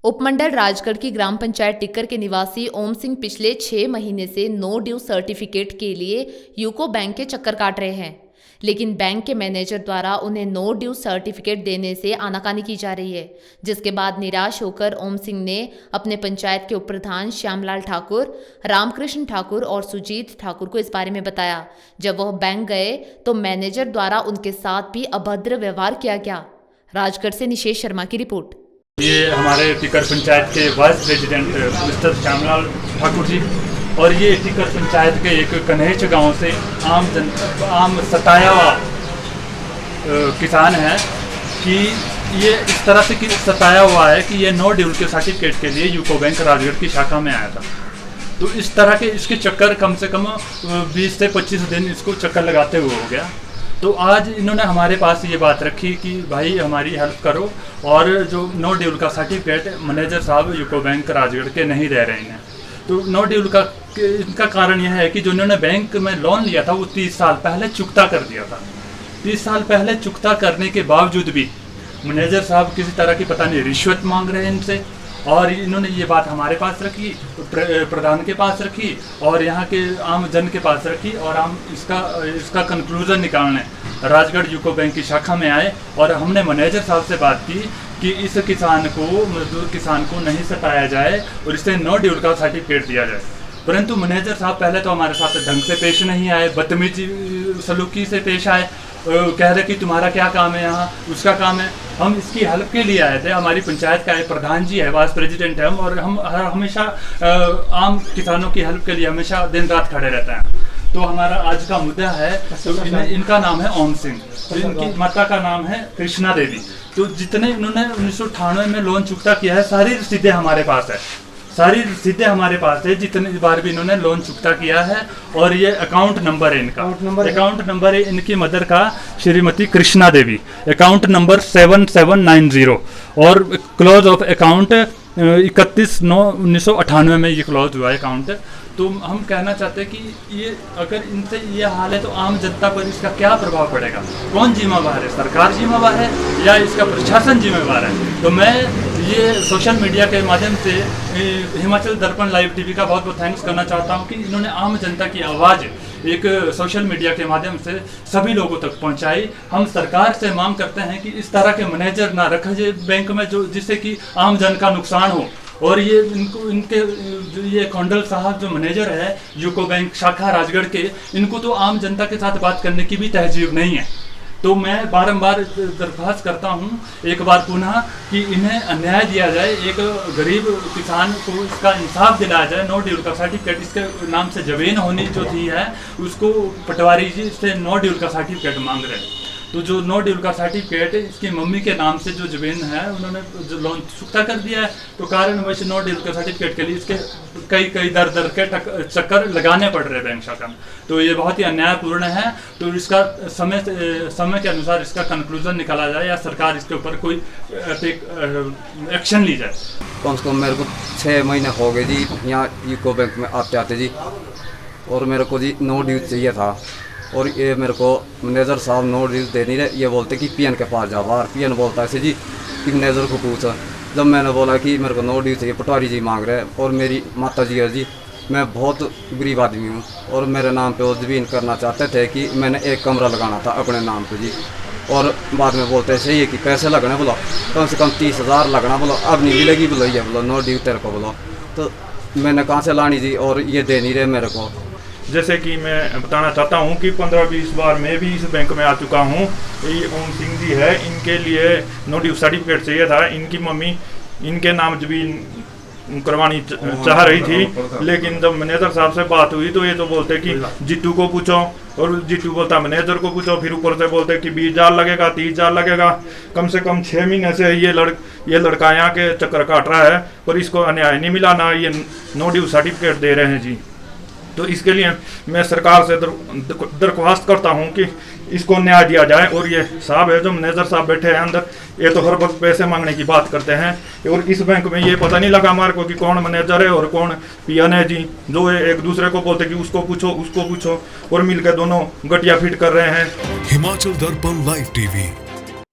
उपमंडल राजगढ़ की ग्राम पंचायत टिक्कर के निवासी ओम सिंह पिछले 6 महीने से नो ड्यू सर्टिफिकेट के लिए यूको बैंक के चक्कर काट रहे हैं, लेकिन बैंक के मैनेजर द्वारा उन्हें नो ड्यू सर्टिफिकेट देने से आनाकानी की जा रही है। जिसके बाद निराश होकर ओम सिंह ने अपने पंचायत के उप प्रधान श्यामलाल ठाकुर, रामकृष्ण ठाकुर और सुजीत ठाकुर को इस बारे में बताया। जब वह बैंक गए तो मैनेजर द्वारा उनके साथ भी अभद्र व्यवहार किया गया। राजगढ़ से निशेष शर्मा की रिपोर्ट। ये हमारे टिक्कर पंचायत के vice president mister Shyamlal Thakur ji और ये टिक्कर पंचायत के एक कन्हेच गांव से आम सताया हुआ किसान है कि ये इस तरह से सताया हुआ है कि ये नो ड्यू के सर्टिफिकेट के लिए यूको बैंक राजगढ़ की शाखा में आया था। तो इस तरह के इसके चक्कर कम से कम 20 से 25 दिन इसको चक्कर लगाते हुए हो गया। तो आज इन्होंने हमारे पास ये बात रखी कि भाई हमारी हेल्प करो और जो नो ड्यूल का सर्टिफिकेट मैनेजर साहब यूको बैंक राजगढ़ के नहीं दे रहे हैं। तो नो ड्यूल का इनका कारण यह है कि जो इन्होंने बैंक में लोन लिया था वो 30 साल पहले चुकता कर दिया था। 30 साल पहले चुकता करने के बावजूद भी मैनेजर साहब किसी तरह की पता नहीं रिश्वत मांग रहे हैं इनसे, और इन्होंने ये बात हमारे पास रखी, प्रधान के पास रखी और यहाँ के आम जन के पास रखी और हम इसका कंक्लूजन निकालने राजगढ़ यूको बैंक की शाखा में आए और हमने मैनेजर साहब से बात की कि इस मजदूर किसान को नहीं सताया जाए और इसे नो ड्यू का सर्टिफिकेट दिया जाए। परंतु मैनेजर साहब पहले तो हमारे साथ ढंग से पेश नहीं आए, बदतमीजी सलूकी से पेश आए, कह रहे कि तुम्हारा क्या काम है यहाँ, उसका काम है। हम इसकी हेल्प के लिए आए थे। हमारी पंचायत का एक प्रधान जी है, वाइस प्रेसिडेंट है और हम हमेशा आम किसानों की हेल्प के लिए हमेशा दिन रात खड़े रहते हैं। तो हमारा आज का मुद्दा है, तो इनका नाम है ओम सिंह, तो इनकी माता का नाम है कृष्णा देवी। तो जितने इन्होंने 1998 में लोन चुकता किया है सारी रसीदें हमारे पास है, सारी रसीदें हमारे पास है जितनी बार भी इन्होंने लोन चुकता किया है। और ये अकाउंट नंबर है इनका, अकाउंट नंबर है इनकी मदर का श्रीमती कृष्णा देवी, अकाउंट नंबर 7790 और क्लोज ऑफ अकाउंट 31/9/1998 में ये क्लोज हुआ है अकाउंट। तो हम कहना चाहते हैं कि ये अगर इनसे ये हाल है तो आम जनता पर इसका क्या प्रभाव पड़ेगा, कौन जिम्मेवार है, सरकार जिम्मेवार है या इसका प्रशासन जिम्मेवार है। तो मैं ये सोशल मीडिया के माध्यम से हिमाचल दर्पण लाइव टीवी का बहुत बहुत थैंक्स करना चाहता हूँ कि इन्होंने आम जनता की आवाज़ एक सोशल मीडिया के माध्यम से सभी लोगों तक पहुंचाई। हम सरकार से मांग करते हैं कि इस तरह के मैनेजर ना रखा जाए बैंक में जो जिससे कि आम जन का नुकसान हो। और ये इनके ये कौंडल साहब जो मैनेजर है यूको बैंक शाखा राजगढ़ के, इनको तो आम जनता के साथ बात करने की भी तहजीब नहीं है। तो मैं बारंबार दरख्वास्त करता हूँ एक बार पुनः कि इन्हें अन्याय दिया जाए, एक गरीब किसान को इसका इंसाफ दिलाया जाए। नो ड्यू का सर्टिफिकेट इसके नाम से जमीन होनी जो थी है उसको पटवारी जी से नो ड्यू का सर्टिफिकेट मांग रहे हैं। तो जो नो ड्यू का सर्टिफिकेट इसकी मम्मी के नाम से जो जमीन है उन्होंने जो लोन चुकता कर दिया है, तो कारण वैसे नो ड्यू का सर्टिफिकेट के लिए इसके कई दर के चक्कर लगाने पड़ रहे बैंक शाखा में। तो ये बहुत ही अन्यायपूर्ण है। तो इसका समय के अनुसार इसका कंक्लूजन निकाला जाए या सरकार इसके ऊपर कोई एक्शन ली जाए। कम से कम मेरे को 6 महीने हो गए जी यहाँ यूको बैंक में आते आते जी, और मेरे को जी नो ड्यू चाहिए था और ये मेरे को मैनेजर साहब नो ड्यू दे नहीं रहे। ये बोलते कि पीएन के पास जाओ, बाहर पीएन बोलता है ऐसे जी कि मैनेजर को पूछा। जब मैंने बोला कि मेरे को नो ड्यू चाहिए, पटवारी जी मांग रहे हैं और मेरी माता जी है जी, मैं बहुत गरीब आदमी हूँ और मेरे नाम पे वो ज़मीन करना चाहते थे कि मैंने एक कमरा लगाना था अपने नाम पे जी, और बाद में बोलते सही है कि पैसे लगने, बोलो कम से कम 30,000 लगना, बोलो अब नहीं मिलेगी, बोलो ये बोलो नो ड्यू तेरे को, बोलो तो मैंने कहाँ से लानी जी, और ये दे नहीं रहे मेरे को। जैसे कि मैं बताना चाहता हूं कि 15-20 बार मैं भी इस बैंक में आ चुका हूं। ये ओम सिंह जी है, इनके लिए नो ड्यू सर्टिफिकेट चाहिए था। इनकी मम्मी इनके नाम जमीन करवानी चाह रही थी, लेकिन जब मैनेजर साहब से बात हुई तो ये तो बोलते कि जीतू को पूछो, और जीतू बोलता मैनेजर को पूछो, फिर ऊपर से बोलते कि 20,000 लगेगा, 30,000 लगेगा। कम से कम 6 महीने से ये लड़का यहाँ के चक्कर काट रहा है पर इसको अन्याय नहीं मिला, ना ये नो ड्यू सर्टिफिकेट दे रहे हैं जी। तो इसके लिए मैं सरकार से दरख्वास्त करता हूं कि इसको न्याय दिया जाए। और ये साहब है जो मैनेजर साहब बैठे हैं अंदर, ये तो हर वक्त पैसे मांगने की बात करते हैं और इस बैंक में ये पता नहीं लगा हमारे को कि कौन मैनेजर है और कौन पीएन है जी, जो एक दूसरे को बोलते कि उसको पूछो और मिलकर दोनों गटिया फिट कर रहे हैं। हिमाचल दर्पण लाइव टीवी